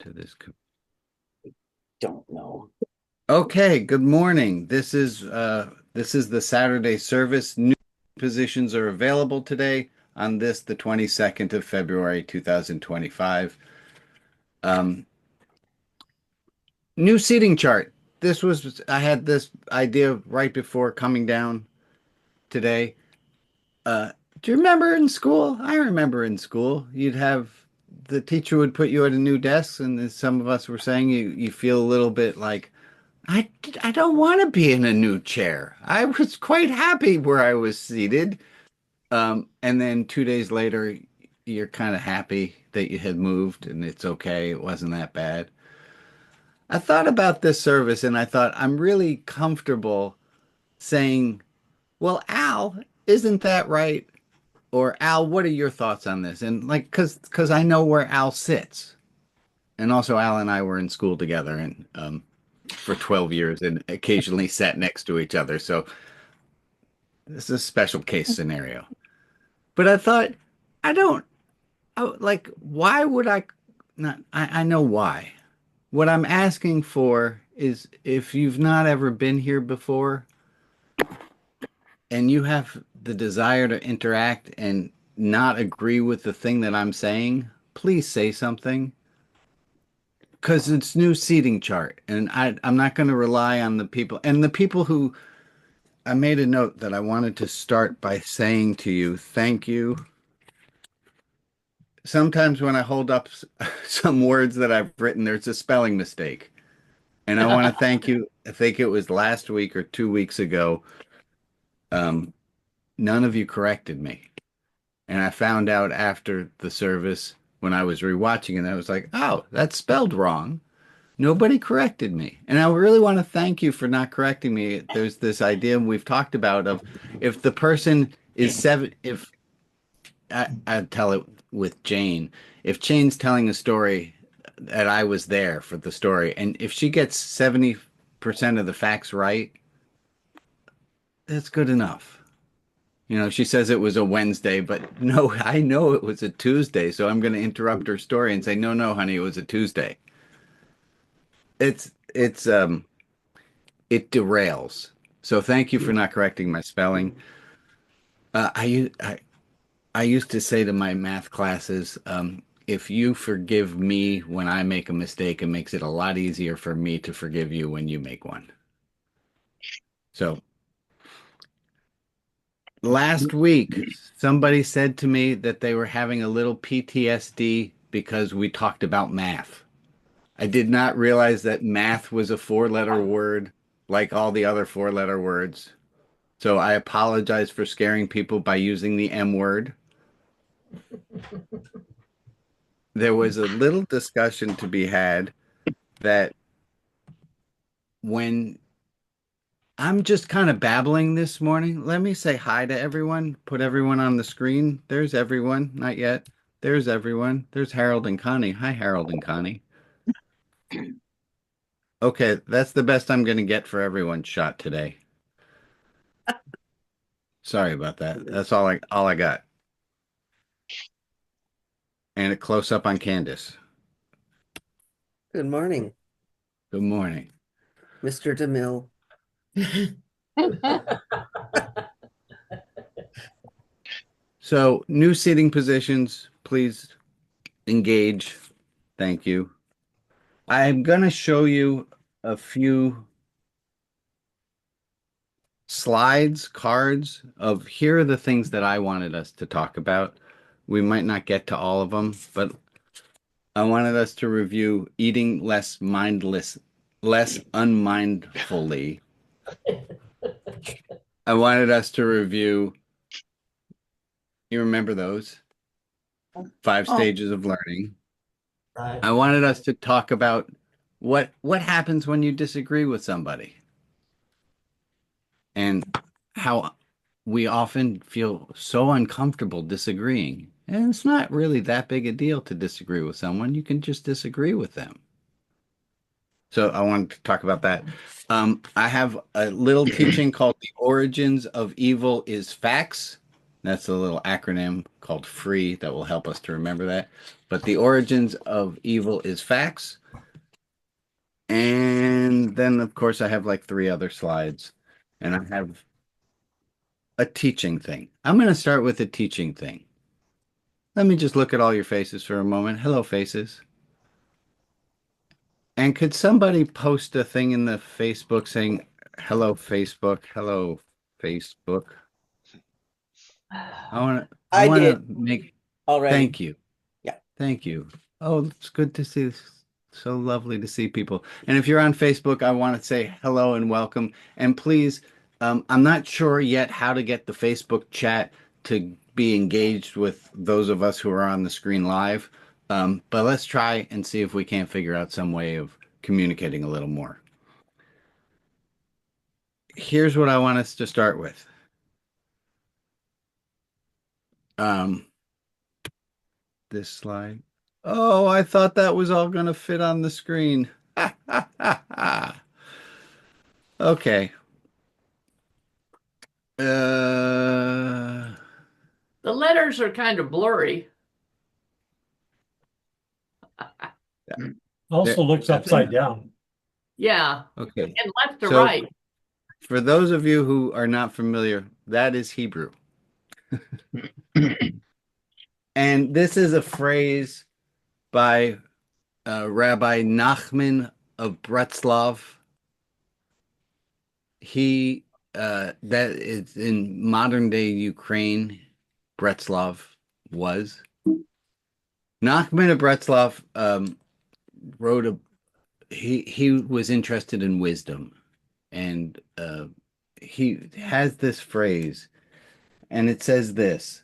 to this. Don't know. Okay, good morning. This is the Saturday service. New positions are available today on this, the 22nd of February, 2025. Um, New seating chart. I had this idea right before coming down today. Uh, do you remember in school? I remember in school, the teacher would put you at a new desk, and as some of us were saying, you feel a little bit like, I, I don't want to be in a new chair. I was quite happy where I was seated. And then 2 days later, you're kind of happy that you had moved and it's okay. It wasn't that bad. I thought about this service and I thought I'm really comfortable saying, well, Al, isn't that right? Or Al, what are your thoughts on this? And like, cause I know where Al sits. And also Al and I were in school together and for 12 years and occasionally sat next to each other. So this is a special case scenario. But I thought, I don't like, why would I not? I know why. What I'm asking for is if you've not ever been here before and you have the desire to interact and not agree with the thing that I'm saying, please say something. Because it's new seating chart, and I'm not going to rely on the people and the people who I made a note that I wanted to start by saying to you, thank you. Sometimes when I hold up some words that I've written, there's a spelling mistake. And I want to thank you. I think it was last week or 2 weeks ago. Um, None of you corrected me. And I found out after the service when I was rewatching it, I was like, oh, that's spelled wrong. Nobody corrected me. And I really want to thank you for not correcting me. There's this idea we've talked about of if the person is if I tell it with Jane. If Jane's telling a story that I was there for the story, and if she gets 70% of the facts right, that's good enough. She says it was a Wednesday, but no, I know it was a Tuesday, so I'm going to interrupt her story and say, no, no, honey, it was a Tuesday. It's it derails. So thank you for not correcting my spelling. I used to say to my math classes, if you forgive me when I make a mistake, it makes it a lot easier for me to forgive you when you make one. So last week, somebody said to me that they were having a little PTSD because we talked about math. I did not realize that math was a four-letter word like all the other four-letter words. So I apologize for scaring people by using the M word. There was a little discussion to be had that when I'm just kind of babbling this morning, let me say hi to everyone, put everyone on the screen. There's everyone, not yet. There's everyone. There's Harold and Connie. Hi, Harold and Connie. Okay, that's the best I'm going to get for everyone's shot today. Sorry about that. That's all I got. And a close up on Candace. Good morning, Good morning. Mr. DeMille. So, new seating positions, please engage. Thank you. I'm going to show you a few slides, cards of here are the things that I wanted us to talk about. We might not get to all of them, but I wanted us to review eating less unmindfully. I wanted us to review, you remember those? Five Oh, stages of learning. I wanted us to talk about what happens when you disagree with somebody and how we often feel so uncomfortable disagreeing. And it's not really that big a deal to disagree with someone. You can just disagree with them. So I wanted to talk about that. I have a little teaching called The Origins of Evil is Facts. That's a little acronym called FREE that will help us to remember that. but the origins of evil is facts. And then, of course, I have like three other slides, and I have a teaching thing. I'm going to start with a teaching thing. Let me just look at all your faces for a moment. Hello, faces. And could somebody post a thing in the Facebook saying, hello, Facebook, hello, Facebook? I I want did to make, already. thank you. Yeah. Thank you. Oh, it's good to see. So lovely to see people. And if you're on Facebook, I want to say hello and welcome. And please, I'm not sure yet how to get the Facebook chat to be engaged with those of us who are on the screen live. But let's try and see if we can't figure out some way of communicating a little more. Here's what I want us to start with. Um, this slide. Oh, I thought that was all going to fit on the screen. Okay. Uh, The letters are kind of blurry. Also looks that's upside it. down. Yeah, Okay. and left to So right. for those of you who are not familiar, that is Hebrew. And this is a phrase by Rabbi Nachman of Breslov. He that is in modern day Ukraine. Breslov was Nachman of Breslov wrote a he was interested in wisdom, and he has this phrase, and it says this: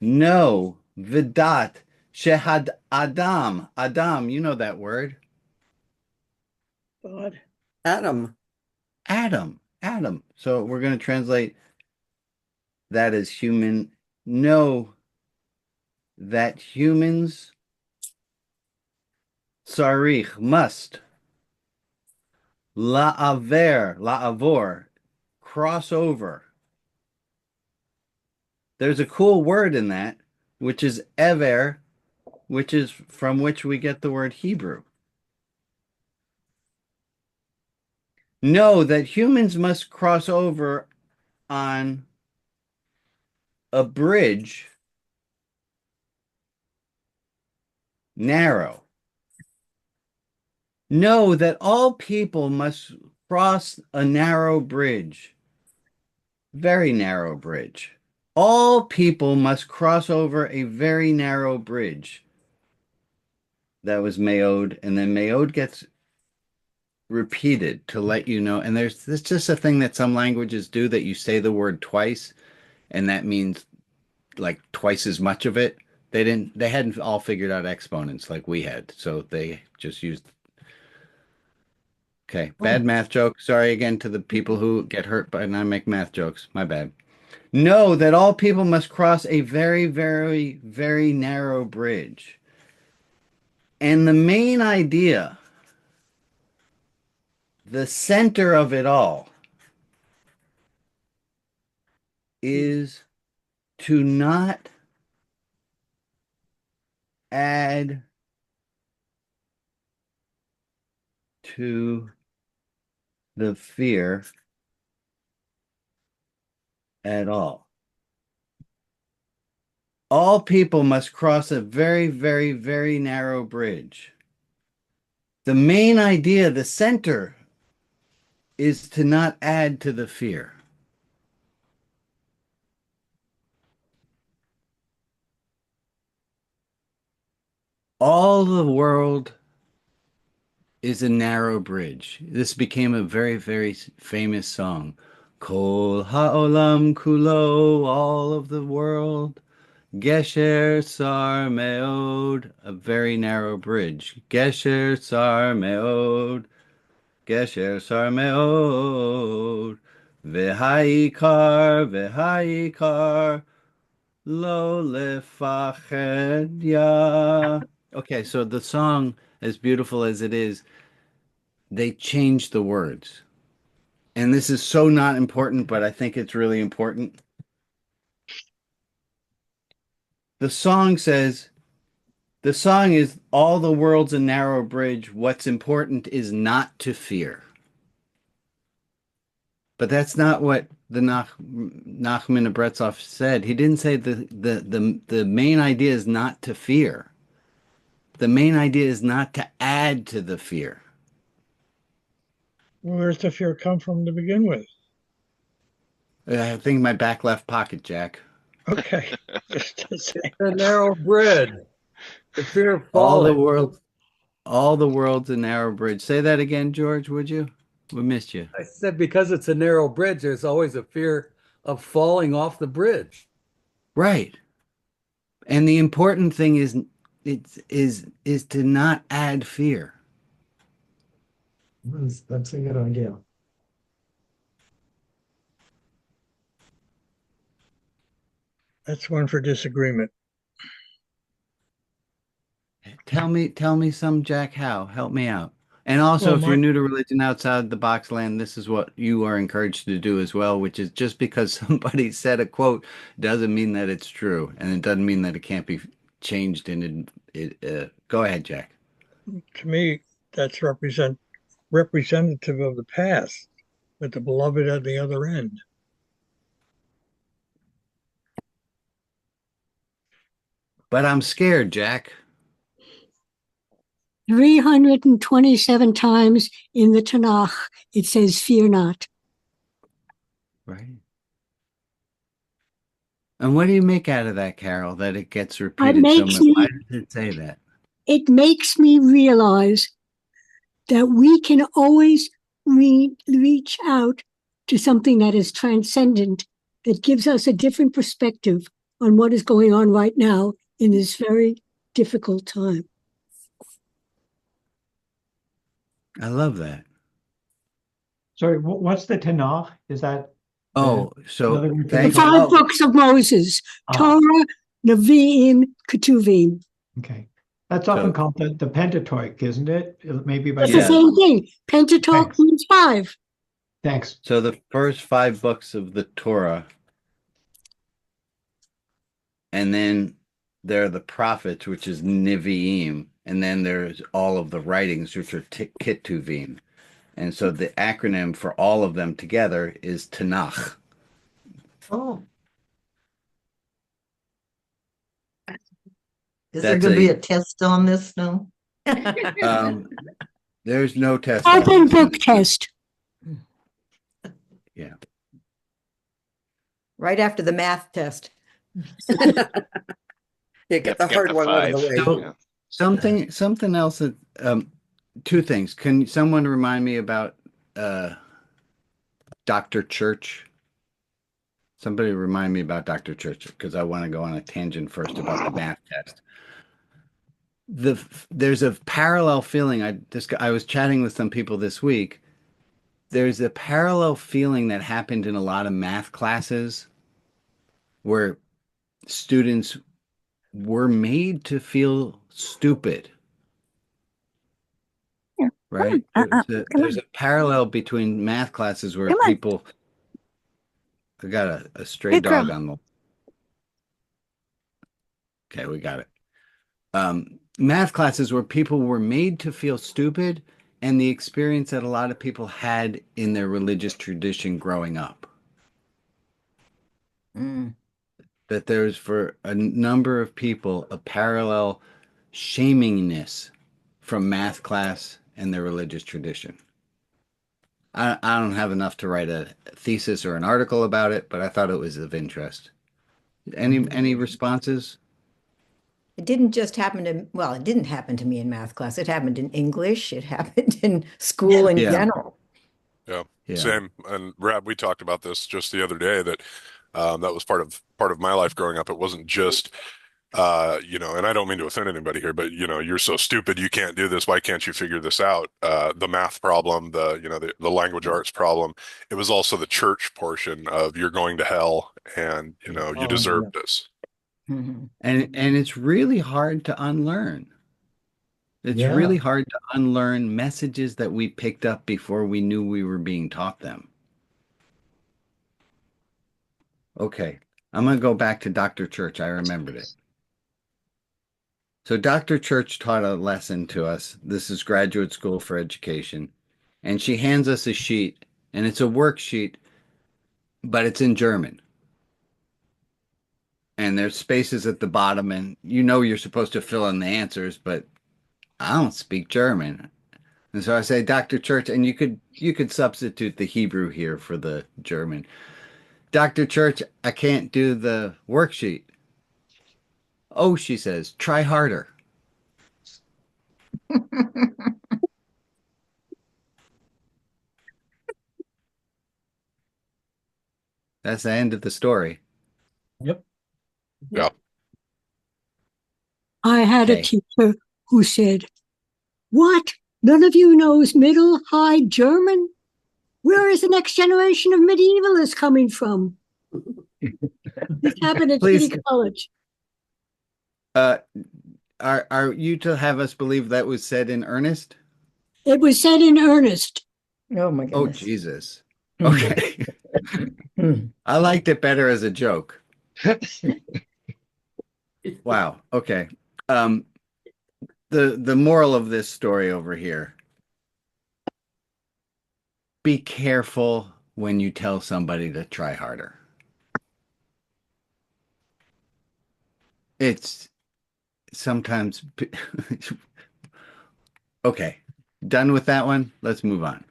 no vidat shehad Adam, you know that word. God. Adam. Adam. So we're going to translate that as human. Know that humans sarich must la'avor cross over. There's a cool word in that, which is ever, which is from which we get the word Hebrew. Know that humans must cross over on a bridge narrow. Know that all people must cross a narrow bridge, very narrow bridge. All people must cross over a very narrow bridge. That was Mayod, and then Mayod gets repeated to let you know. And there's just a thing that some languages do that you say the word twice, and that means like twice as much of it. They hadn't all figured out exponents like we had, so they just used. Okay, bad math joke. Sorry again to the people who get hurt by and I make math jokes. My bad. Know that all people must cross a very, very, very narrow bridge. And the main idea, the center of it all, is to not add to the fear at all. All people must cross a very, very, very narrow bridge. The main idea, the center, is to not add to the fear. All the world is a narrow bridge. This became a very, very famous song. Kol ha'olam kulo, all of the world. Gesher sar meod, a very narrow bridge. Gesher sar meod, Gesher sar meod. V'haikar, lo lefached ya. Okay, so the song, as beautiful as it is, they changed the words. And this is so not important, but I think it's really important. The song says, The song is All the World's a Narrow Bridge. What's important is not to fear. But that's not what the Nachman of Bretzov said. He didn't say the main idea is not to fear. The main idea is not to add to the fear. Where's the fear come from to begin with? I think my back left pocket, Jack. Okay. Just to say. The narrow bridge, the fear of All the falling. world, all the world's a narrow bridge. Say that again, George, would you? We missed you. I said because it's a narrow bridge, there's always a fear of falling off the bridge. Right. And the important thing is to not add fear. That's a good idea. That's one for disagreement. Tell me some, Jack. How? Help me out. And also, Well, if you're new to religion outside the box land, this is what you are encouraged to do as well, which is just because somebody said a quote doesn't mean that it's true, and it doesn't mean that it can't be changed. Go ahead, Jack. To me, that's representative of the past, with the beloved at the other end. But I'm scared, Jack. 327 times in the Tanakh, it says, fear not. Right. And what do you make out of that, Carol, that it gets It repeated so makes much? me, Why does it say that? it makes me realize that we can always reach out to something that is transcendent, that gives us a different perspective on what is going on right now in this very difficult time. I love that. Sorry, what's the Tanakh? Is that Oh, so another word for The thank Bible? five you. books of Moses, Ah, Torah, Nevi'im, Ketuvim. okay. That's often So called the Pentateuch, isn't it? Maybe by It's the yeah. some. same thing. Pentateuch Thanks. means five. Thanks. So the first five books of the Torah, and then there are the prophets, which is Nevi'im, and then there's all of the writings, which are Ketuvim. And so the acronym for all of them together is Tanakh. Oh, Is there That's going to be a a test on this now? um, there's no test on Open this. book test. Yeah. right after the math test. You get the get hard the one out of the five. way. So Yeah. something else that two things. Can someone remind me about Dr. Church? Somebody remind me about Dr. Church because I want to go on a tangent first about the math test. There's a parallel feeling. I was chatting with some people this week. There's a parallel feeling that happened in a lot of math classes where students were made to feel stupid, Here, right? There's a parallel between math classes where people. I got a stray dog on the. Okay, we got it. Math classes where people were made to feel stupid, and the experience that a lot of people had in their religious tradition growing up. Mm. That there's for a number of people a parallel shamingness from math class and their religious tradition. I don't have enough to write a thesis or an article about it, but I thought it was of interest. Any responses? It didn't just happen to, well, it didn't happen to me in math class. It happened in English. It happened in school in Yeah. general. Yeah, Yeah. same. And Rab, we talked about this just the other day that that was part of my life growing up. It wasn't just and I don't mean to offend anybody here, but you're so stupid you can't do this. Why can't you figure this out? The math problem, the language arts problem. It was also the church portion of you're going to hell and you Oh, deserve yeah. this. Mhm. And it's really hard to unlearn. It's Yeah. really hard to unlearn messages that we picked up before we knew we were being taught them. Okay, I'm gonna go back to Dr. Church. I remembered it. So Dr. Church taught a lesson to us. This is Graduate School for Education. And she hands us a sheet, and it's a worksheet, but it's in German. And there's spaces at the bottom, and you know you're supposed to fill in the answers, but I don't speak German. And so I say, Dr. Church, and you could substitute the Hebrew here for the German. Dr. Church, I can't do the worksheet. Oh, she says, try harder. That's the end of the story. Yep. Yeah. I had a Okay. teacher who said, "What? None of you knows Middle High German? Where is the next generation of medievalists coming from?" This happened at Please. City College. Uh, are you to have us believe that was said in earnest? It was said in earnest. Oh my Oh, goodness. Jesus. Hmm. Okay. Hmm. I liked it better as a joke. Wow. Okay. Um, the moral of this story over here, be careful when you tell somebody to try harder. It's sometimes okay. Done with that one. Let's move on.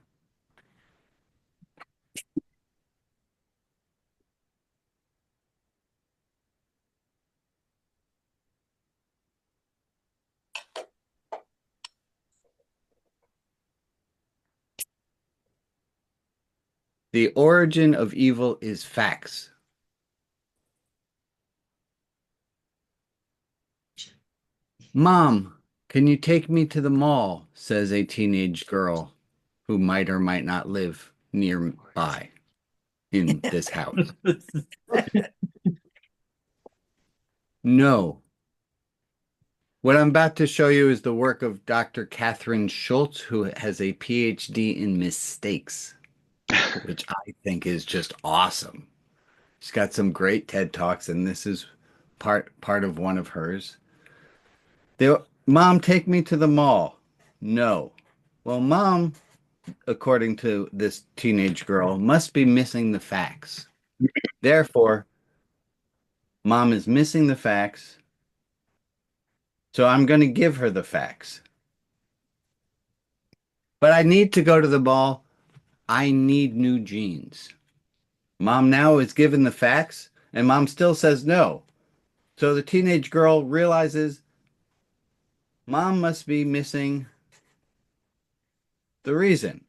The origin of evil is facts. Mom, can you take me to the mall? Says a teenage girl who might or might not live nearby in this house. No. What I'm about to show you is the work of Dr. Catherine Schultz, who has a PhD in mistakes, which I think is just awesome. She's got some great TED Talks, and this is part of one of hers. Mom, take me to the mall. No. Well, Mom, according to this teenage girl, must be missing the facts. Therefore, Mom is missing the facts, so I'm going to give her the facts. But I need to go to the mall. I need new jeans. Mom now is given the facts, and Mom still says no. So the teenage girl realizes Mom must be missing the reason.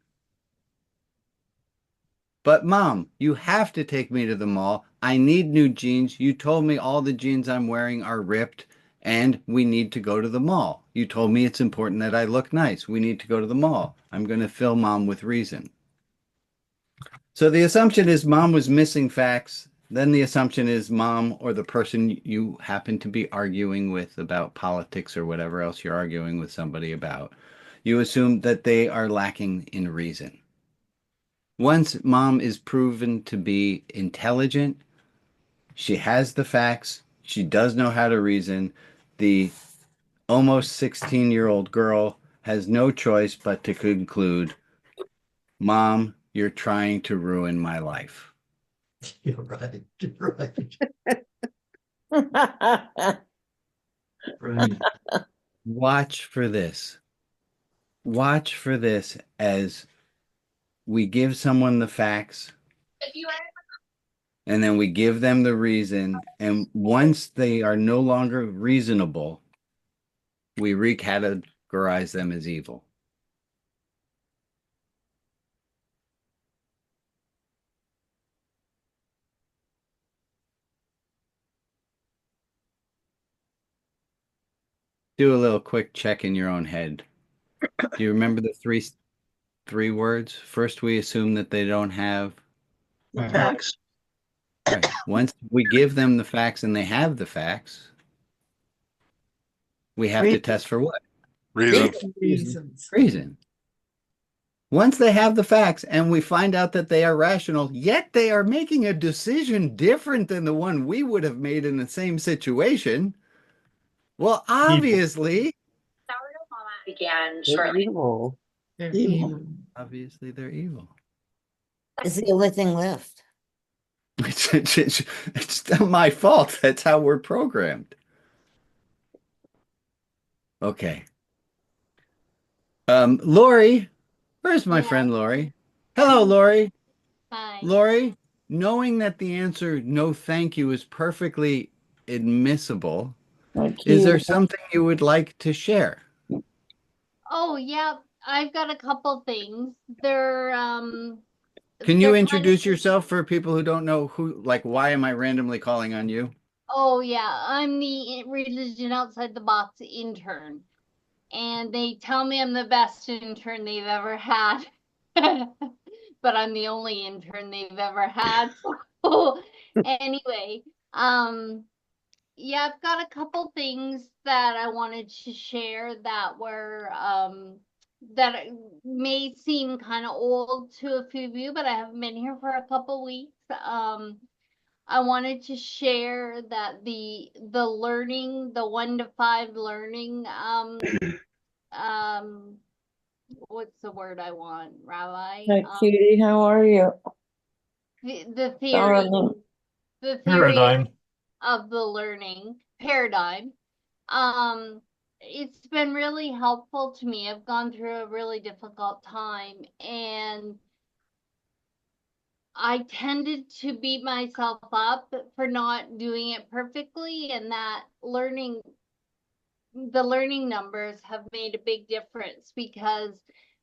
But Mom, you have to take me to the mall. I need new jeans. You told me all the jeans I'm wearing are ripped, and we need to go to the mall. You told me it's important that I look nice. We need to go to the mall. I'm going to fill Mom with reason. So the assumption is Mom was missing facts. Then the assumption is Mom or the person you happen to be arguing with about politics or whatever else you're arguing with somebody about, you assume that they are lacking in reason. Once Mom is proven to be intelligent, she has the facts, she does know how to reason, the almost 16-year-old girl has no choice but to conclude, Mom, you're trying to ruin my life. You're right. You're right. Right. Watch for this. Watch for this as we give someone the facts and then we give them the reason. And once they are no longer reasonable, we recategorize them as evil. Do a little quick check in your own head. Do you remember the three words? First, we assume that they don't have Facts. right. Once we give them the facts and they have the facts, we have to test for what? Reason. Reasons. Reason. Once they have the facts and we find out that they are rational, yet they are making a decision different than the one we would have made in the same situation, Well, Evil. obviously, began They're shortly. evil. They're Evil. evil. obviously they're evil. It's the only thing left. It's not my fault. That's how we're programmed. Okay. Lori, where's my Yeah. friend Lori? Hello, Lori. Hi. Lori, knowing that the answer no thank you is perfectly admissible, Thank is you. there something you would like to share? Oh, yeah, I've got a couple things. Can you They're kind of, introduce yourself for people who don't know who, like, why am I randomly calling on you? oh yeah, I'm the religion outside the box intern. And they tell me I'm the best intern they've ever had. But I'm the only intern they've ever had. So anyway, um, yeah, I've got a couple things that I wanted to share that were that may seem kind of old to a few of you, but I haven't been here for a couple weeks. I wanted to share that the learning, the 1 to 5 learning, um, what's the word I want, Rabbi? Hi, cutie. How are you? The theory, Darling. the theory Paradigm. of the learning paradigm. Um, it's been really helpful to me. I've gone through a really difficult time, and I tended to beat myself up for not doing it perfectly, and that the learning numbers have made a big difference because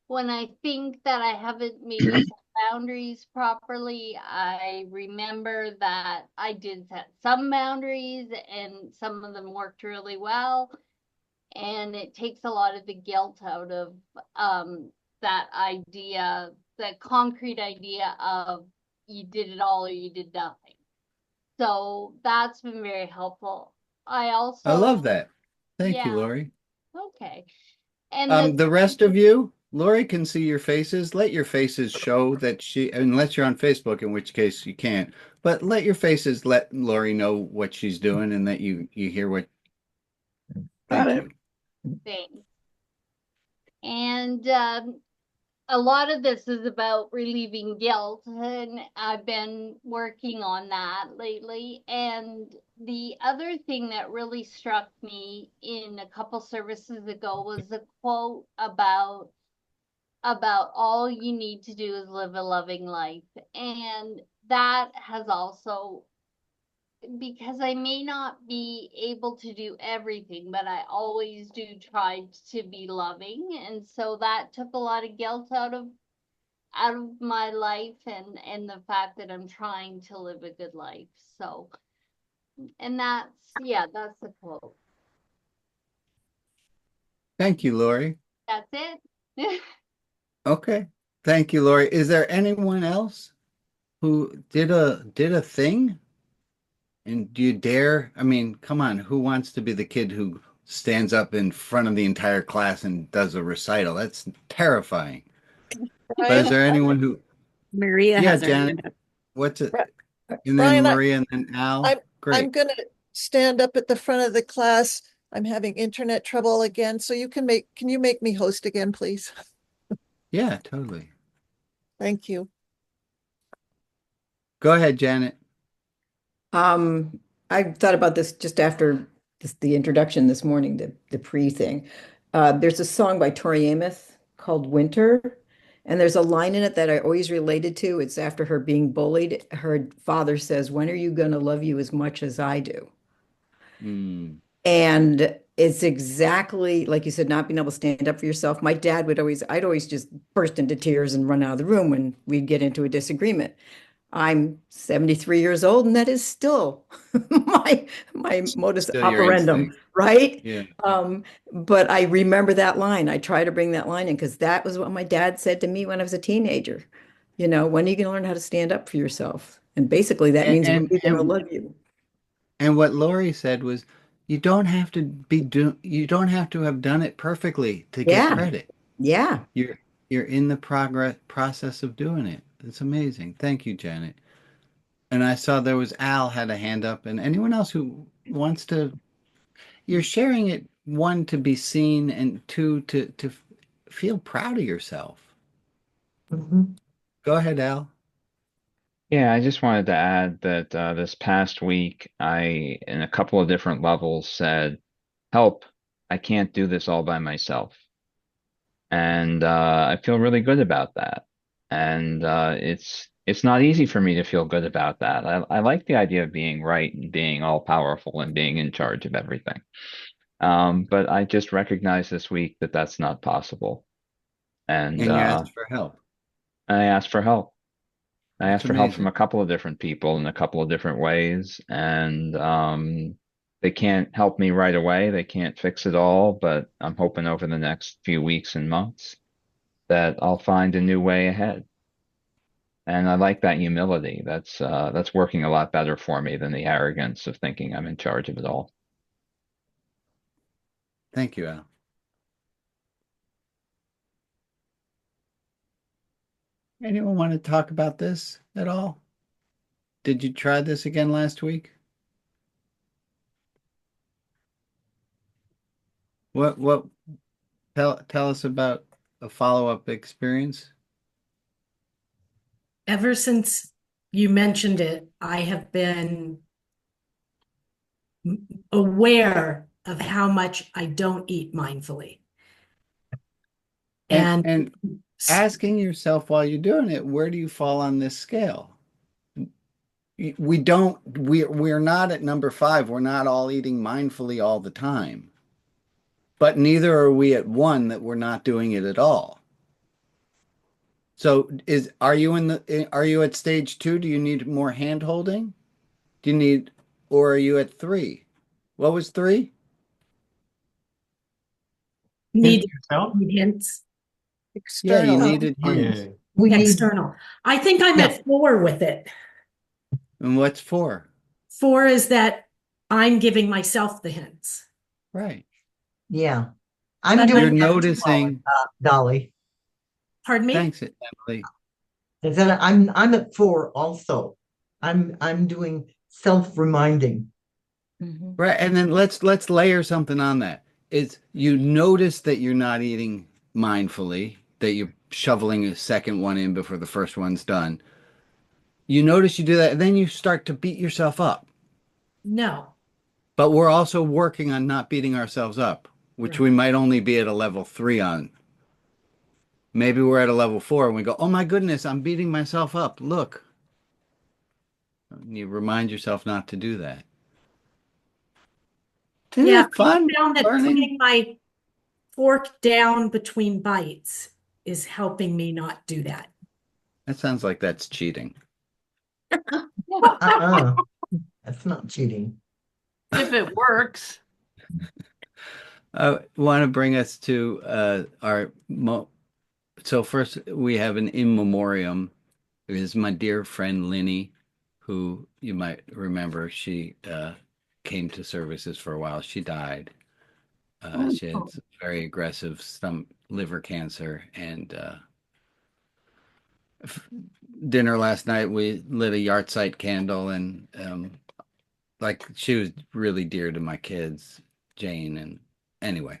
when I think that I haven't maybe set boundaries properly, I remember that I did set some boundaries and some of them worked really well. And it takes a lot of the guilt out of that idea, that concrete idea of you did it all or you did nothing. So that's been very helpful. I I also, love that. Thank you, yeah, Lori. okay. And the The rest of you, Lori can see your faces. Let your faces show that unless you're on Facebook, in which case you can't, but let your faces let Lori know what she's doing and that you hear what. Got Thank it. you. thing. And a lot of this is about relieving guilt, and I've been working on that lately. And the other thing that really struck me in a couple services ago was a quote about all you need to do is live a loving life. And that has also, because I may not be able to do everything, but I always do try to be loving. And so that took a lot of guilt out of my life, and the fact that I'm trying to live a good life. So, and that's the quote. Thank you, Lori. That's it. Okay. Thank you, Lori. Is there anyone else who did a thing? And do you dare? I mean, come on, who wants to be the kid who stands up in front of the entire class and does a recital? That's terrifying. But is Brian, there anyone who, Maria yeah, has her Janet, hand up. what's it? Bri- And then Brian, Maria and then Al. I'm Great. gonna stand up at the front of the class. I'm having internet trouble again, so can you make me host again, please? Yeah, totally. Thank you. Go ahead, Janet. Um, I thought about this just after the introduction this morning, the pre thing. There's a song by Tori Amos called Winter, and there's a line in it that I always related to. It's after her being bullied. Her father says, "When are you going to love you as much as I do?" Mm, And it's exactly like you said, not being able to stand up for yourself. My dad I'd always just burst into tears and run out of the room when we'd get into a disagreement. I'm 73 years old, and that is still my modus still your operandum, instinct. right? Yeah. But I remember that line. I try to bring that line in because that was what my dad said to me when I was a teenager. When are you going to learn how to stand up for yourself? And basically, that And means when and are you going to and, love you? and what Lori said was you don't have to have done it perfectly to get Yeah, credit. yeah. You're in the progress process of doing it. It's amazing. Thank you, Janet. And I saw there was Al had a hand up, and anyone else who wants to, you're sharing it, one, to be seen, and two, to feel proud of yourself. Mhm. Go ahead, Al. Yeah, I just wanted to add that this past week, I, in a couple of different levels, said, "Help! I can't do this all by myself," and I feel really good about that. And it's not easy for me to feel good about that. I like the idea of being right and being all powerful and being in charge of everything. But I just recognized this week that that's not possible, and And you asked for help. I asked for help. I That's asked for help from amazing. a couple of different people in a couple of different ways, and they can't help me right away. They can't fix it all, but I'm hoping over the next few weeks and months that I'll find a new way ahead. And I like that humility. That's working a lot better for me than the arrogance of thinking I'm in charge of it all. Thank you, Al. Anyone want to talk about this at all? Did you try this again last week? What tell us about a follow-up experience? Ever since you mentioned it, I have been aware of how much I don't eat mindfully. And asking yourself while you're doing it, where do you fall on this scale? We're not at number 5. We're not all eating mindfully all the time. But neither are we at 1 that we're not doing it at all. So are you at stage 2? Do you need more hand holding? Or are you at 3? What was 3? Need Yourself? hints. Yeah, you External. needed Oh, hints. yeah. We need, External. I think I'm Yeah. at 4 with it. And what's 4? 4 is that I'm giving myself the hints. Right. yeah. I'm But doing You're I'm- that too, noticing. Dolly. Pardon me? Thanks, Emily. Is that I'm at 4 also. I'm doing self-reminding. Right. And then let's layer something on that. Is you notice that you're not eating mindfully, that you're shoveling a second one in before the first one's done. You notice you do that, and then you start to beat yourself up. No. But we're also working on not beating ourselves up, which we might only be at a level 3 on. Maybe we're at a level 4 and we go, oh my goodness, I'm beating myself up. Look. And you remind yourself not to do that. Isn't Yeah, it fun I found that learning? putting my fork down between bites is helping me not do that. That sounds like that's cheating. That's not cheating. If it works. I want to bring us to so first we have an in memoriam. It is my dear friend Linny, who you might remember. She came to services for a while. She died. She had very aggressive liver cancer, and dinner last night we lit a yahrzeit candle, and like she was really dear to my kids, Jane, and anyway,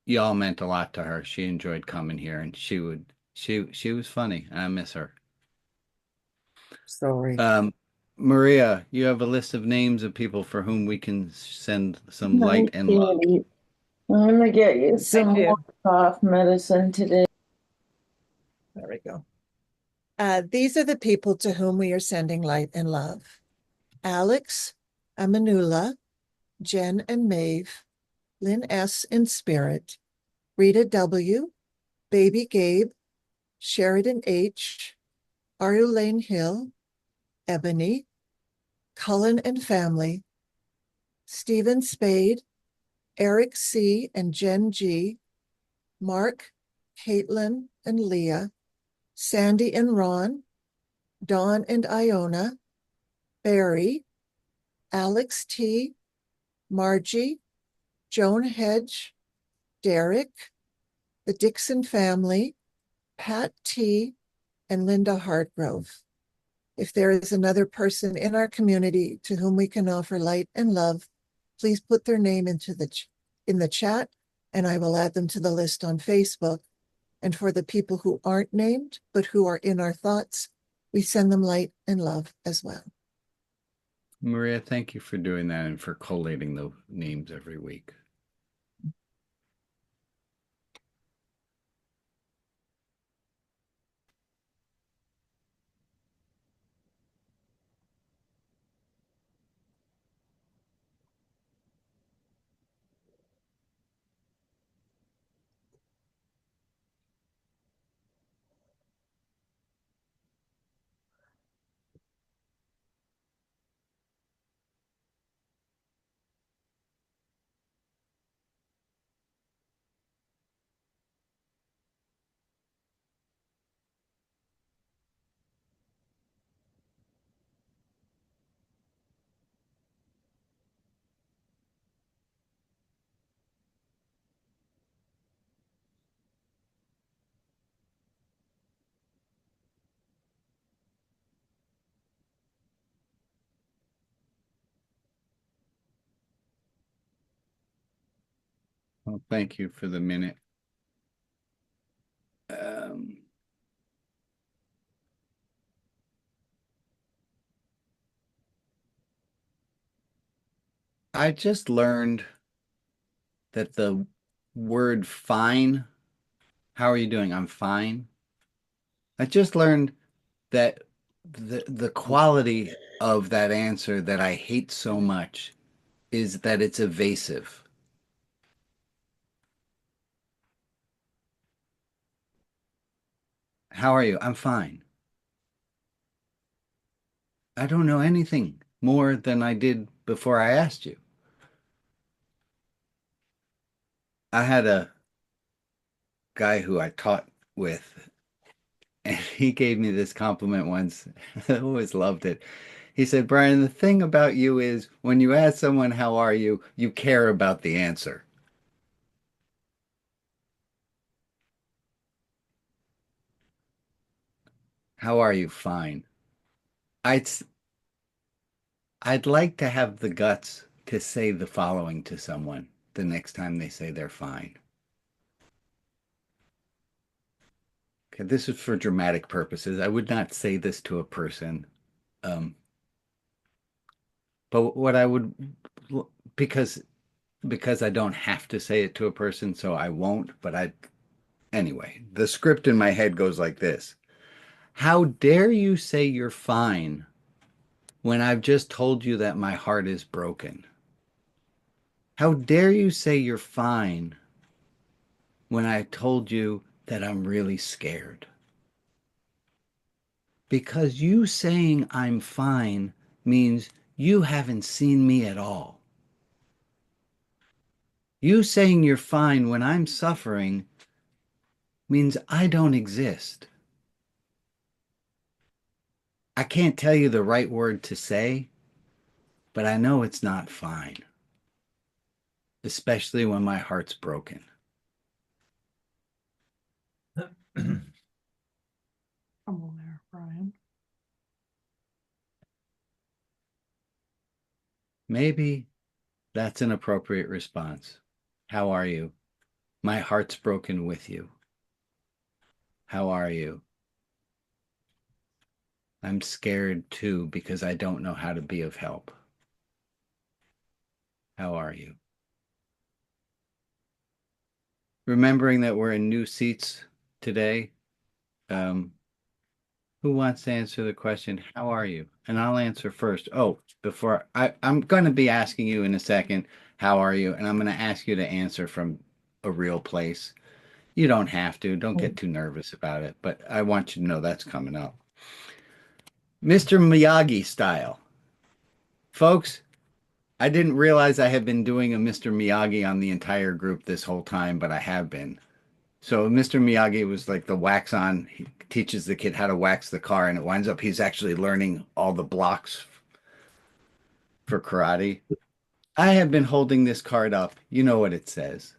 y'all meant a lot to her. She enjoyed coming here, and she was funny. I miss her. Sorry. Maria, you have a list of names of people for whom we can send some Hi, light and love. Katie. I'm gonna get you some do. more cough medicine today. There we go. These are the people to whom we are sending light and love. Alex, Amanula, Jen and Maeve, Lynn S. in spirit, Rita W., Baby Gabe, Sheridan H., Aru Lane Hill, Ebony, Cullen and family, Stephen Spade, Eric C. and Jen G., Mark, Caitlin and Leah, Sandy and Ron, Dawn and Iona, Barry, Alex T., Margie, Joan Hedge, Derek, the Dixon family, Pat T., and Linda Hartgrove. If there is another person in our community to whom we can offer light and love, please put their name in the chat, and I will add them to the list on Facebook. And for the people who aren't named, but who are in our thoughts, we send them light and love as well. Maria, thank you for doing that and for collating the names every week. Well, thank you for the minute. I just learned that the word fine, how are you doing? I'm fine. I just learned that the quality of that answer that I hate so much is that it's evasive. How are you? I'm fine. I don't know anything more than I did before I asked you. I had a guy who I taught with, and he gave me this compliment once. I always loved it. He said, Brian, the thing about you is when you ask someone, how are you, you care about the answer. How are you? Fine. I'd, I'd like to have the guts to say the following to someone the next time they say they're fine. Okay, this is for dramatic purposes. I would not say this to a person. But what I would, because I don't have to say it to a person, so I won't, but anyway, the script in my head goes like this. How dare you say you're fine when I've just told you that my heart is broken? How dare you say you're fine when I told you that I'm really scared? Because you saying I'm fine means you haven't seen me at all. You saying you're fine when I'm suffering means I don't exist. I can't tell you the right word to say, but I know it's not fine, especially when my heart's broken. Come on there, Brian. Maybe that's an appropriate response. How are you? My heart's broken with you. How are you? I'm scared too because I don't know how to be of help. How are you? Remembering that we're in new seats today, who wants to answer the question, how are you? And I'll answer first. Oh, before I'm going to be asking you in a second, how are you? And I'm going to ask you to answer from a real place. You don't have to. Don't get too nervous about it. But I want you to know that's coming up. Mr. Miyagi style. Folks, I didn't realize I had been doing a Mr. Miyagi on the entire group this whole time, but I have been. So Mr. Miyagi was like the wax on. He teaches the kid how to wax the car, and it winds up he's actually learning all the blocks for karate. I have been holding this card up. You know what it says.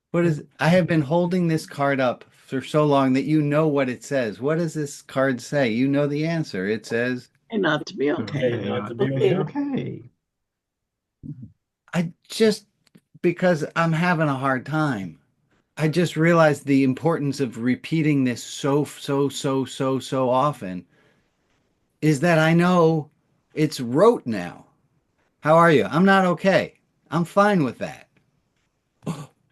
What is it? I have been holding this card up for so long that you know what it says. What does this card say? You know the answer. It says, And not to be okay. Okay, not not to to be be okay. okay. I just, because I'm having a hard time. I just realized the importance of repeating this so often is that I know it's rote now. How are you? I'm not okay. I'm fine with that.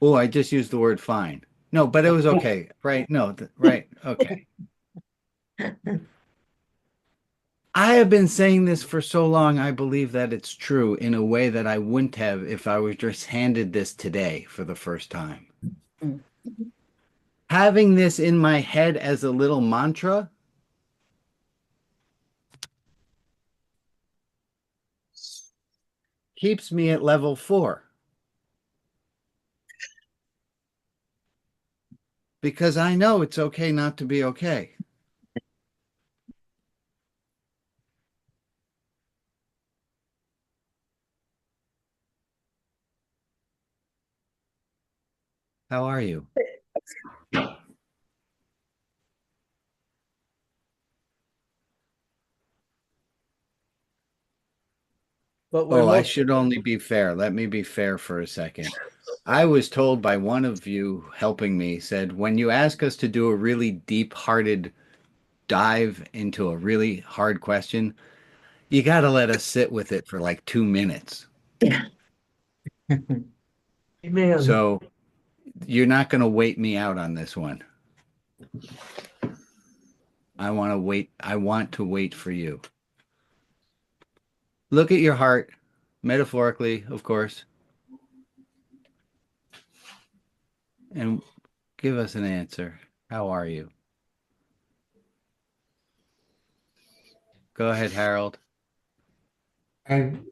Oh, I just used the word fine. No, but it was okay, right? No, right. Okay. I have been saying this for so long, I believe that it's true in a way that I wouldn't have if I was just handed this today for the first time. Mm. Having this in my head as a little mantra keeps me at level 4 because I know it's okay not to be okay. How are you? But we're Oh, I most should only be fair. Let me be fair for a second. I was told by one of you helping me, said, when you ask us to do a really deep-hearted dive into a really hard question, you got to let us sit with it for like 2 minutes. Amen. So you're not going to wait me out on this one. I want to wait. I want to wait for you. Look at your heart, metaphorically, of course, and give us an answer. How are you? Go ahead, Harold. And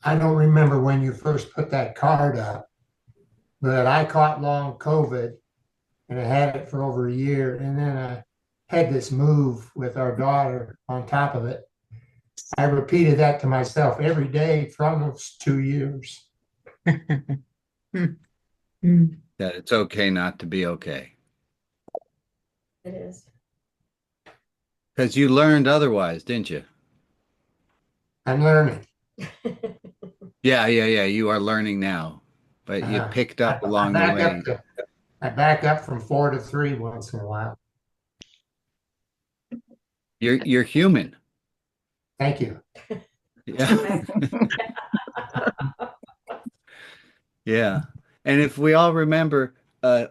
I don't remember when you first put that card up, but I caught long COVID and I had it for over a year. And then I had this move with our daughter on top of it. I repeated that to myself every day from those 2 years. That it's okay not to be okay. It is. Because you learned otherwise, didn't you? I'm learning. Yeah. You are learning now, but you Uh, picked I, up I along the back way. up to I back up from 4 to 3 once in a while. You're human. Thank you. Yeah. Yeah. And if we all remember the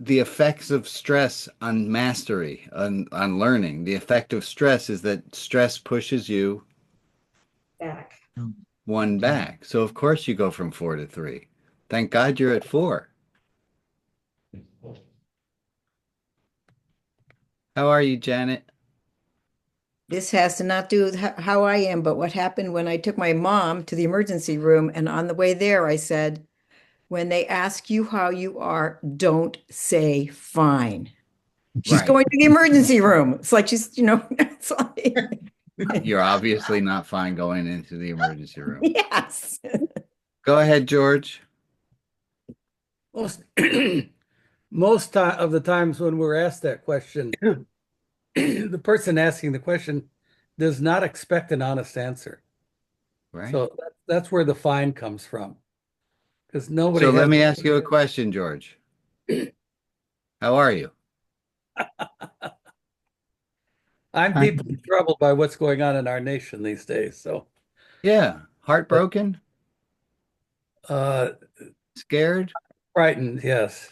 effects of stress on mastery, on learning, the effect of stress is that stress pushes you Back. one back. So of course you go from 4 to 3. Thank God you're at 4. How are you, Janet? This has to not do with how I am, but what happened when I took my mom to the emergency room. And on the way there, I said, when they ask you how you are, don't say fine. She's Right. going to the emergency room. It's like it's like, You're obviously not fine going into the emergency room. yes. Go ahead, George. most of the times when we're asked that question, the person asking the question does not expect an honest answer. Right. So that's where the fine comes from. Because nobody So has let me ask you a question, George. How are you? I'm deeply troubled by what's going on in our nation these days. So Yeah. Heartbroken? uh Scared? frightened, yes.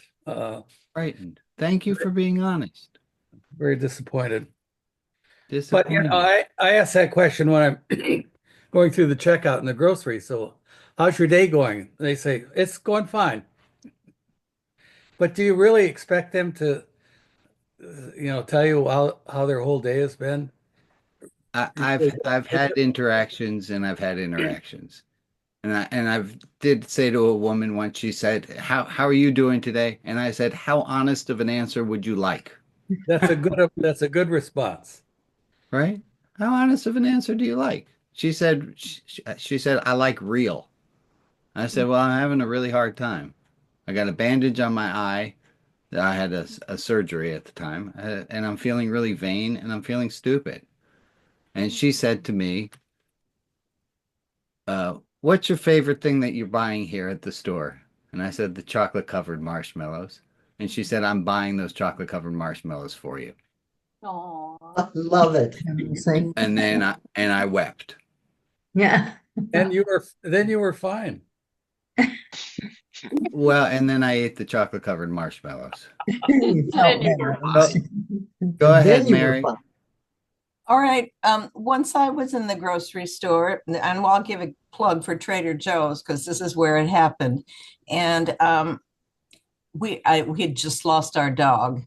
Frightened. Thank you for being honest. Very disappointed. But Disappointed. I ask that question when I'm going through the checkout in the grocery. So, how's your day going? They say it's going fine. But do you really expect them to, tell you how their whole day has been? I've had interactions and I've had interactions. And I've did say to a woman once, she said, how are you doing today? And I said, how honest of an answer would you like? That's a good response. Right? How honest of an answer do you like? She said, I like real. I said, well, I'm having a really hard time. I got a bandage on my eye I had a surgery at the time, and I'm feeling really vain and I'm feeling stupid. And she said to me, what's your favorite thing that you're buying here at the store? And I said, the chocolate covered marshmallows. And she said, I'm buying those chocolate covered marshmallows for you. Oh. I love it. And then I wept. Yeah. And then you were fine. Well, and then I ate the chocolate covered marshmallows. You felt Then you better. were Go, go And then ahead, you were Mary. fine. All right. Once I was in the grocery store, and I'll give a plug for Trader Joe's because this is where it happened. And we had just lost our dog.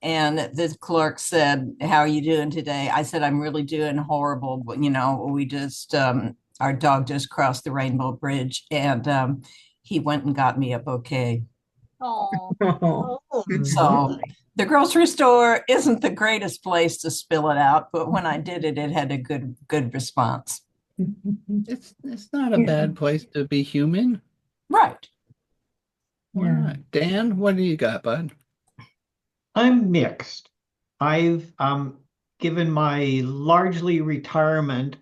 And the clerk said, "How are you doing today?" I said, "I'm really doing horrible. But, we just our dog just crossed the Rainbow Bridge, and he went and got me a bouquet." Oh. So the grocery store isn't the greatest place to spill it out, but when I did it, it had a good response. It's not a bad place to be human. Right. All right. Dan, what do you got, bud? I'm mixed. I've given my largely retirement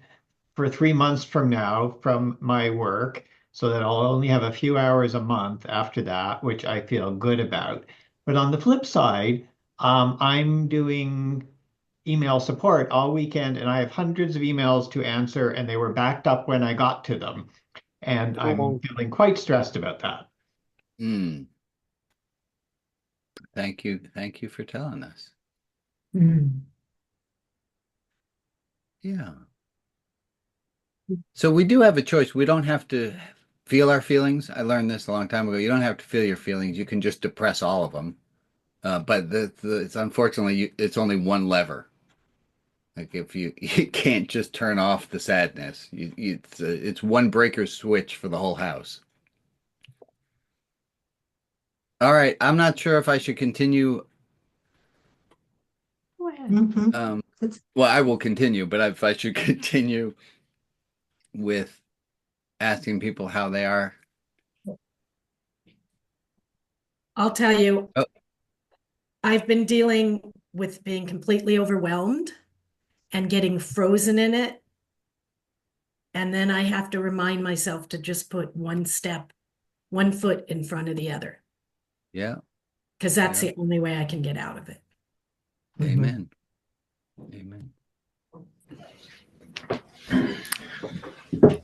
for 3 months from now from my work, so that I'll only have a few hours a month after that, which I feel good about. But on the flip side, I'm doing email support all weekend, and I have hundreds of emails to answer, and they were backed up when I got to them. And I'm feeling quite stressed about that. Hmm. Thank you. Thank you for telling us. Yeah. So we do have a choice. We don't have to feel our feelings. I learned this a long time ago. You don't have to feel your feelings. You can just depress all of them. But it's unfortunately it's only one lever. Like if you can't just turn off the sadness. It's one breaker switch for the whole house. All right. I'm not sure if I should continue. Well, I will continue, but if I should continue with asking people how they are. I'll tell you, Oh. I've been dealing with being completely overwhelmed and getting frozen in it. And then I have to remind myself to just put one foot in front of the other. Yeah. Because that's the only way I can get out of it. Amen. Amen.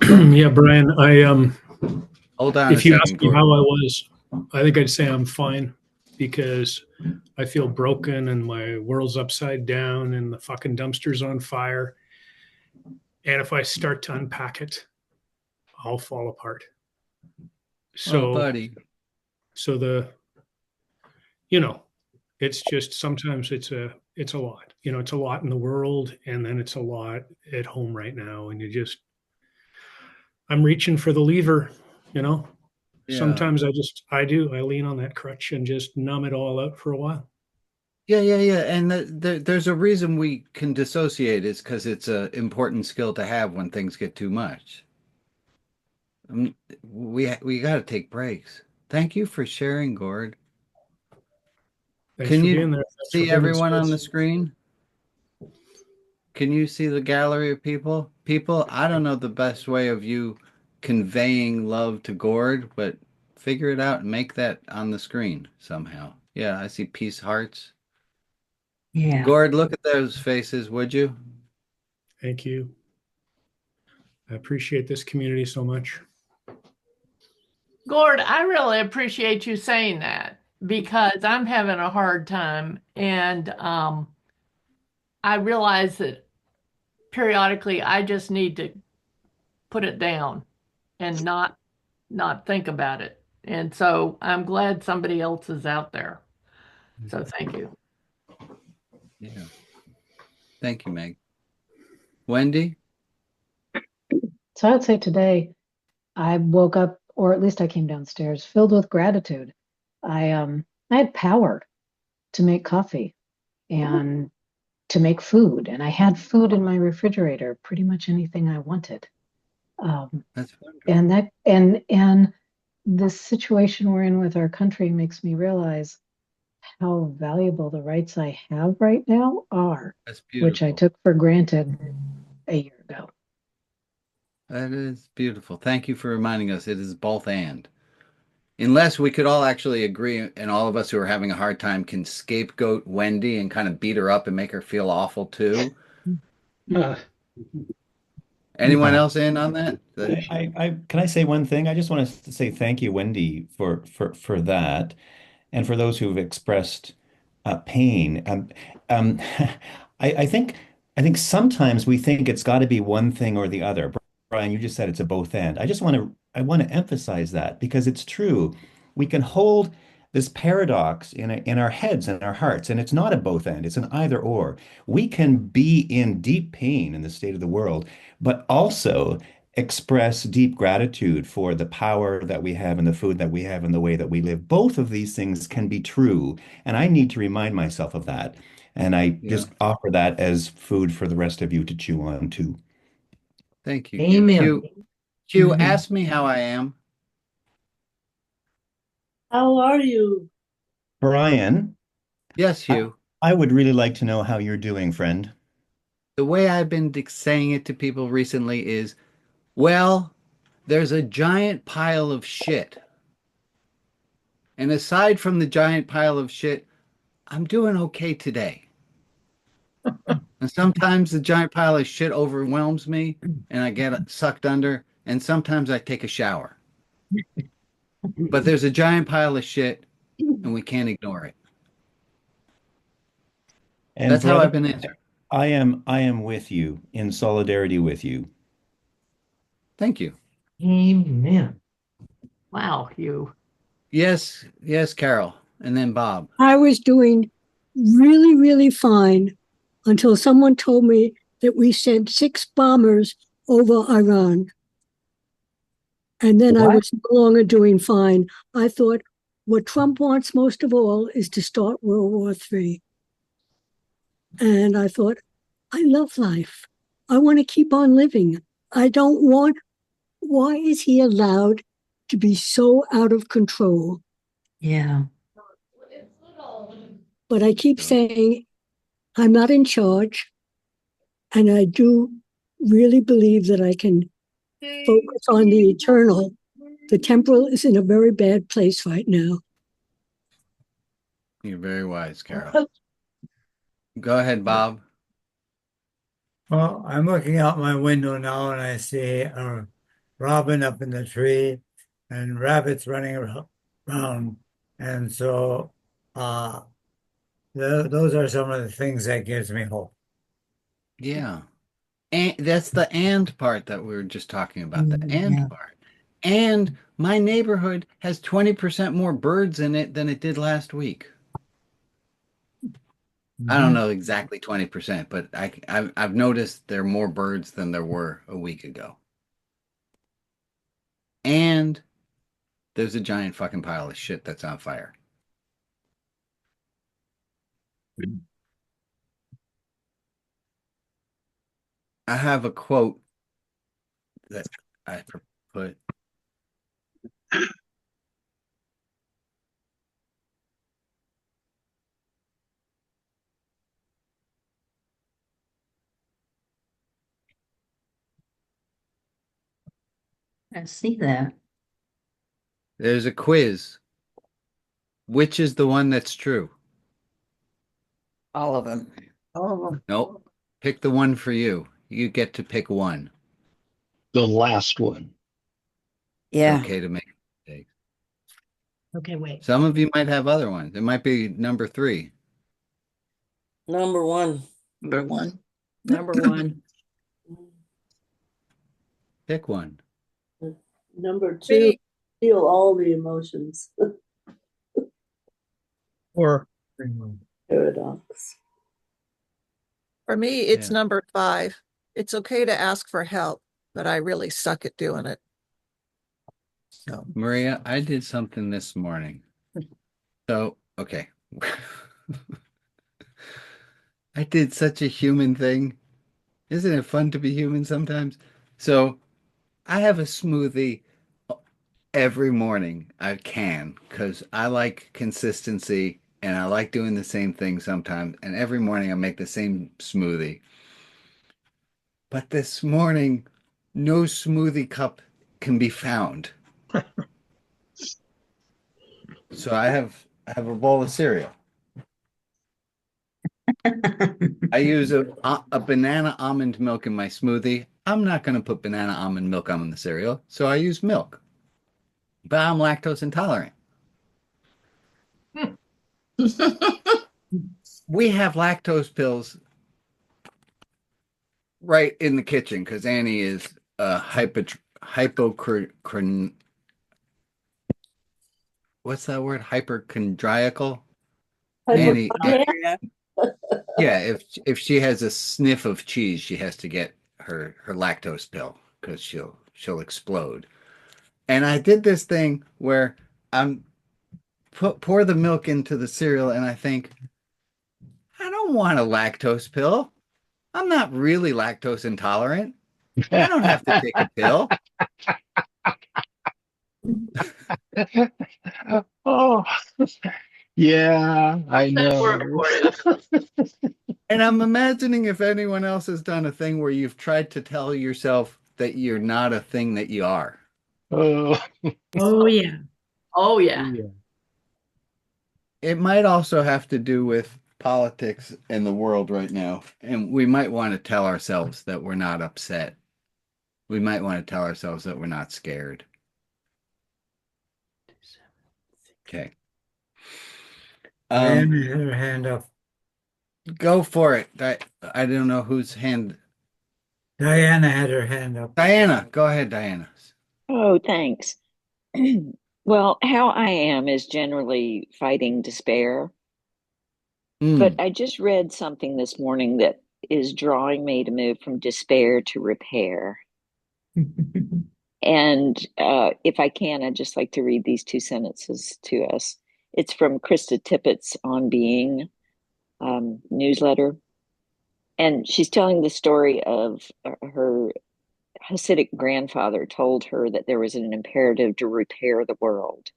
Yeah, Brian, hold on. If you ask me how I was, I think I'd say I'm fine because I feel broken and my world's upside down and the fucking dumpster's on fire. And if I start to unpack it, I'll fall apart. So, buddy. So it's just sometimes it's a lot. It's a lot in the world, and then it's a lot at home right now, and I'm reaching for the lever. Yeah. Sometimes I lean on that crutch and just numb it all out for a while. Yeah. And there's a reason we can dissociate is because it's an important skill to have when things get too much. We got to take breaks. Thank you for sharing, Gord. Thanks Can for you being there. see everyone on the screen? Can you see the gallery of people? People, I don't know the best way of you conveying love to Gord, but figure it out and make that on the screen somehow. Yeah, I see peace hearts. Yeah. Gord, look at those faces, would you? Thank you. I appreciate this community so much. Gord, I really appreciate you saying that because I'm having a hard time, and I realize that periodically I just need to put it down and not think about it. And so I'm glad somebody else is out there. So thank you. Yeah. Thank you, Meg. Wendy? So I'd say today I woke up, or at least I came downstairs filled with gratitude. I had power to make coffee and to make food, and I had food in my refrigerator, pretty much anything I wanted. That's wonderful. And this situation we're in with our country makes me realize how valuable the rights I have right now are, That's which I beautiful. took for granted a year ago. That is beautiful. Thank you for reminding us it is both and. Unless we could all actually agree, and all of us who are having a hard time can scapegoat Wendy and kind of beat her up and make her feel awful too. Uh, Anyone yeah. else in on that? I can I say one thing? I just want to say thank you, Wendy, for that, and for those who've expressed pain. Um, I think sometimes we think it's got to be one thing or the other. Brian, you just said it's a both end. I want to emphasize that because it's true. We can hold this paradox in our heads and our hearts, and it's not a both end. It's an either or. We can be in deep pain in the state of the world, but also express deep gratitude for the power that we have and the food that we have and the way that we live. Both of these things can be true, and I need to remind myself of that. And I Yeah. just offer that as food for the rest of you to chew on too. Thank you, Hugh. Amen. Hugh, Mhm. ask me how I am. How are you? Brian, Yes, I, Hugh. I would really like to know how you're doing, friend. The way I've been saying it to people recently is, well, there's a giant pile of shit. And aside from the giant pile of shit, I'm doing okay today. And sometimes the giant pile of shit overwhelms me and I get sucked under, and sometimes I take a shower. But there's a giant pile of shit and we can't ignore it. And That's how brother, I've been answering. I am with you in solidarity with you. Thank you. Amen. Wow, you. Yes, yes, Carol. And then Bob. I was doing really, really fine until someone told me that we sent 6 bombers over Iran. And then I What? was no longer doing fine. I thought what Trump wants most of all is to start World War III. And I thought, I love life. I want to keep on living. I don't want, why is he allowed to be so out of control? Yeah. But I keep saying, I'm not in charge. And I do really believe that I can focus on the eternal. The temporal is in a very bad place right now. You're very wise, Carol. Go ahead, Bob. Well, I'm looking out my window now and I see a robin up in the tree and rabbits running around. And so uh, those are some of the things that gives me hope. Yeah. And that's the and part that we were just talking about, the and Yeah. part. And my neighborhood has 20% more birds in it than it did last week. I don't Mhm. know exactly 20%, but I've noticed there are more birds than there were a week ago. And there's a giant fucking pile of shit that's on fire. I have a quote that I put. I see that. There's a quiz. Which is the one that's true? All of them. All of them. Nope. Pick the one for you. You get to pick one. The last one. It's Yeah. okay to make mistakes. Okay, wait. Some of you might have other ones. It might be number 3. Number one. Number one. Number one. Pick one. Number two, feel all the emotions. Or Paradox. For me, it's Yeah. number 5. It's okay to ask for help, but I really suck at doing it. So Maria, I did something this morning. So, okay. I did such a human thing. Isn't it fun to be human sometimes? So, I have a smoothie every morning. I can because I like consistency and I like doing the same thing sometimes. And every morning I make the same smoothie. But this morning, no smoothie cup can be found. So I have a bowl of cereal. I use a banana almond milk in my smoothie. I'm not going to put banana almond milk on the cereal, so I use milk. But I'm lactose intolerant. We have lactose pills right in the kitchen because Annie is hypochondriacal. What's that word? Hyperchondriacal. Annie, Hypochondriac. yeah, if she has a sniff of cheese, she has to get her lactose pill because she'll explode. And I did this thing where I'm pour the milk into the cereal, and I think I don't want a lactose pill. I'm not really lactose intolerant. I don't have to take a pill. Oh, yeah, I That work know. for you. And I'm imagining if anyone else has done a thing where you've tried to tell yourself that you're not a thing that you are. Oh, Oh, yeah. Oh, yeah. yeah. It might also have to do with politics in the world right now. And we might want to tell ourselves that we're not upset. We might want to tell ourselves that we're not scared. Okay. Diana had her hand up. Go for it. I don't know whose hand. Diana had her hand up. Diana, go ahead, Diana. Oh, thanks. Well, how I am is generally fighting despair, but Mm. I just read something this morning that is drawing me to move from despair to repair. And if I can, I'd just like to read these two sentences to us. It's from Krista Tippett's On Being newsletter. And she's telling the story of her Hasidic grandfather told her that there was an imperative to repair the world.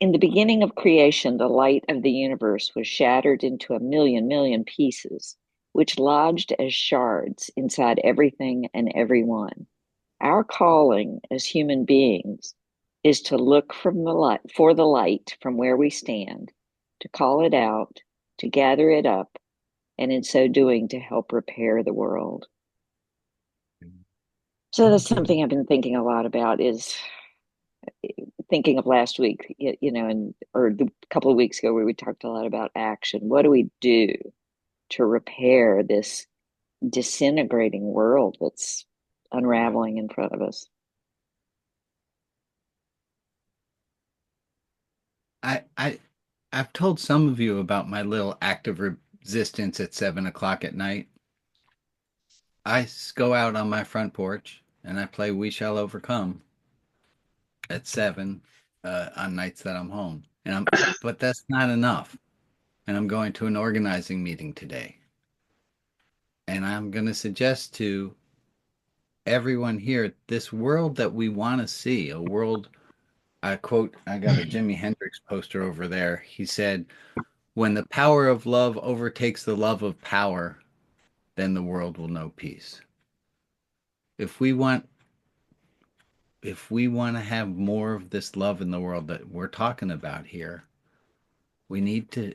In the beginning of creation, the light of the universe was shattered into a million pieces, which lodged as shards inside everything and everyone. Our calling as human beings is to look from the light for the light from where we stand, to call it out, to gather it up, and in so doing to help repair the world. So that's something I've been thinking a lot about, is thinking of last week, or the couple of weeks ago where we talked a lot about action. What do we do to repair this disintegrating world that's unraveling in front of us? I've told some of you about my little act of resistance at 7 o'clock at night. I go out on my front porch and I play We Shall Overcome at 7 on nights that I'm home. But that's not enough. And I'm going to an organizing meeting today. And I'm going to suggest to everyone here this world that we want to see, a world. I got a Jimi Hendrix poster over there. He said, "When the power of love overtakes the love of power, then the world will know peace." If we want to have more of this love in the world that we're talking about here, we need to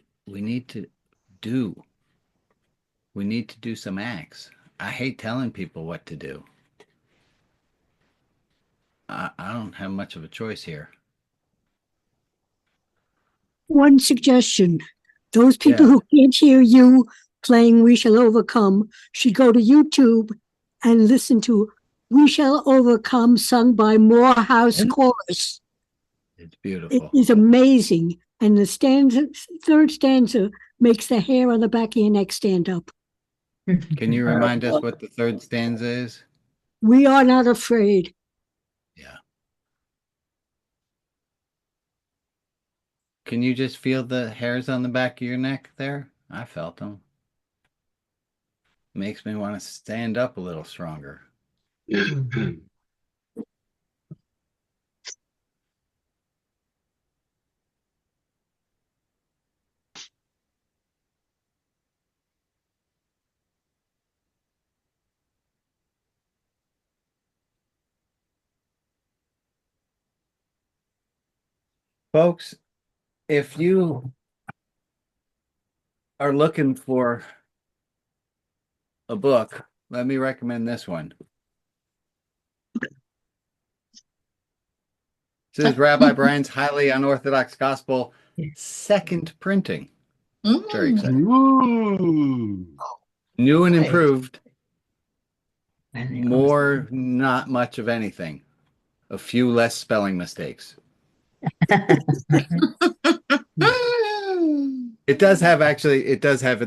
do we need to do some acts. I hate telling people what to do. I don't have much of a choice here. One suggestion. Those people Yeah. who can't hear you playing We Shall Overcome should go to YouTube and listen to We Shall Overcome sung by Morehouse Chorus. It's It beautiful. is amazing. And the third stanza makes the hair on the back of your neck stand up. Can you remind us what the third stanza is? We are not afraid. Yeah. Can you just feel the hairs on the back of your neck there? I felt them. Makes me want to stand up a little stronger. Folks, if you are looking for a book, let me recommend this one. This is Rabbi Brian's Highly Unorthodox Gospel, second printing. Very exciting. Ooh. New and Nice. improved. More, not much of anything. A few less spelling mistakes. It does have at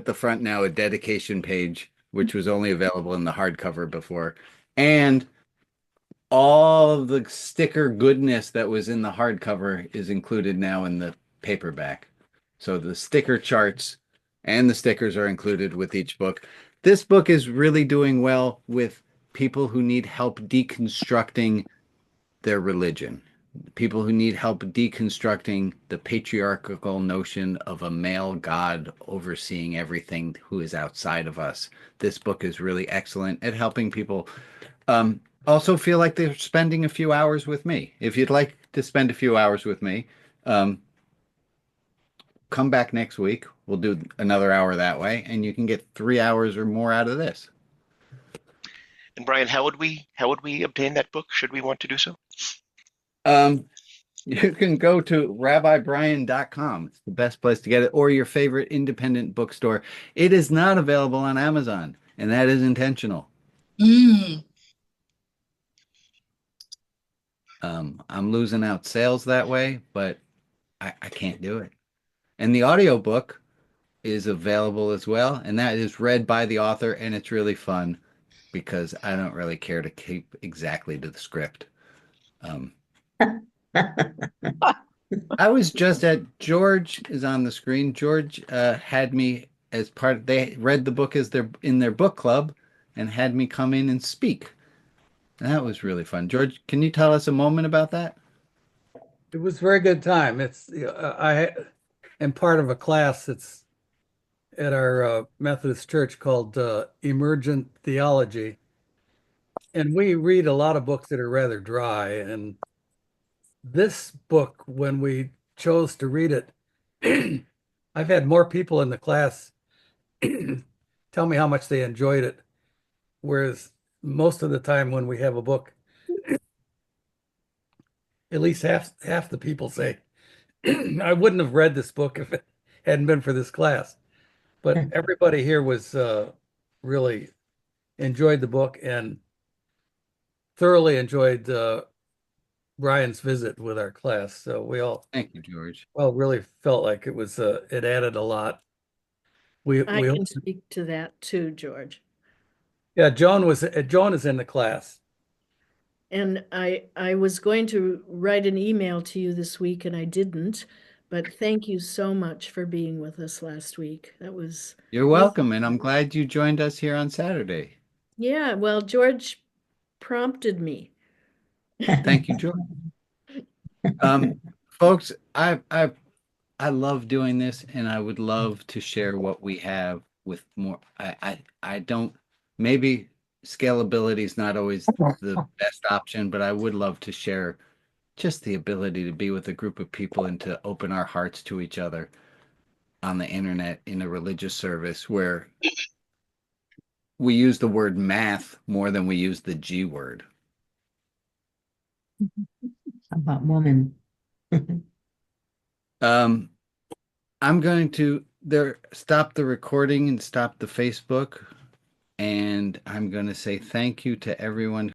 the front now a dedication page, which was only available in the hardcover before. And all of the sticker goodness that was in the hardcover is included now in the paperback. So the sticker charts and the stickers are included with each book. This book is really doing well with people who need help deconstructing their religion, people who need help deconstructing the patriarchal notion of a male God overseeing everything who is outside of us. This book is really excellent at helping people also feel like they're spending a few hours with me. If you'd like to spend a few hours with me, come back next week. We'll do another hour that way, and you can get 3 hours or more out of this. And Brian, how would we obtain that book? Should we want to do so? You can go to rabbibrian.com. It's the best place to get it, or your favorite independent bookstore. It is not available on Amazon, and that is intentional. I'm losing out sales that way, but I can't do it. And the audiobook is available as well, and that is read by the author, and it's really fun because I don't really care to keep exactly to the script. I was just at George is on the screen. George had me as part. They read the book as in their book club, and had me come in and speak. And that was really fun. George, can you tell us a moment about that? It was a very good time. I am part of a class that's at our Methodist church called Emergent Theology. And we read a lot of books that are rather dry. And this book, when we chose to read it, I've had more people in the class tell me how much they enjoyed it. Whereas most of the time when we have a book, at least half the people say, I wouldn't have read this book if it hadn't been for this class. But everybody here was really enjoyed the book and thoroughly enjoyed Brian's visit with our class. So we all thank you, George. Well, really felt like it was it added a lot. I can speak to that too, George. Yeah, Joan is in the class. And I was going to write an email to you this week and I didn't, but thank you so much for being with us last week. You're welcome, and I'm glad you joined us here on Saturday. Yeah, well, George prompted me. Thank you, George. Folks, I love doing this, and I would love to share what we have with more. I don't, maybe scalability is not always the best option, but I would love to share just the ability to be with a group of people and to open our hearts to each other on the internet in a religious service where we use the word math more than we use the G word. How about woman? I'm going to stop the recording and stop the Facebook, and I'm going to say thank you to everyone